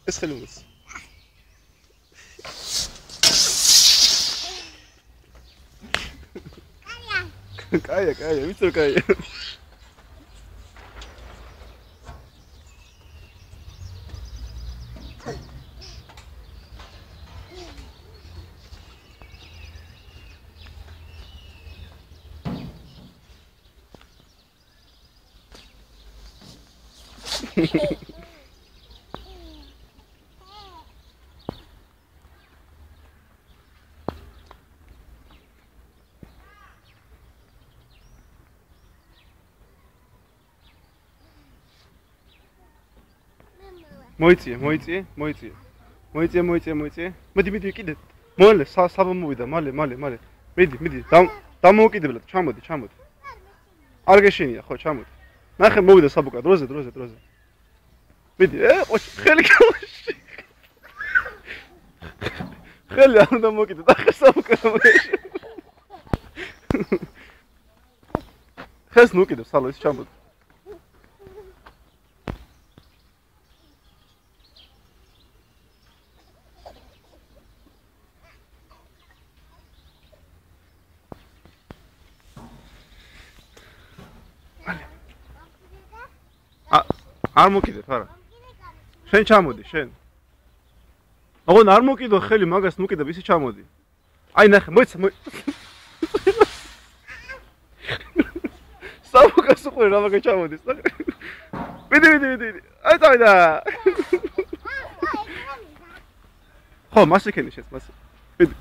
ეს ხელი უნდა. კაია, ვიცი რომ კაია. მოიწიე. მიდი კიდე. მოლე, საბა მოვიდა, მალე. მიდი, დამოუკიდებლად, ჩამოდი. არ გეშინია, ხო, ჩამოდი. ნახე, მოვიდა საბუკა, დროზე. მიდი, ყოჩი, ხელი გავაში. ხელი არ უნდა მოკიდე, ნახე საბუკა მოეშ. ხეს ნუკიდე, სალო ის ჩამოდი. არ მოკიდე, არა. შენ ჩამოდი, შენ. აღონ არ მოკიდო ხელი, მაგას ნუკიდებ, ისე ჩამოდი. აი ნახე, მოიცა. საბუკას უყურე რა მაგა ჩამოდის, ნახე. მიდი. აი წავიდა. ხო, მასე ქენი შენს, მასე. მიდი.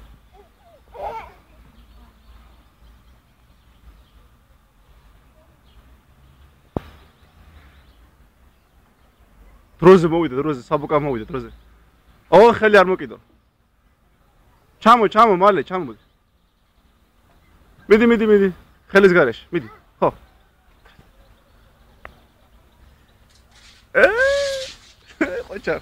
დროზე მოვიდა, საბუკა მოვიდა, დროზე. ო, ხელი არ მოკიდო. ჩამო, მალე, ჩამოდი. მიდი. ხელის გარეშე, მიდი. ხო. ყოჩა.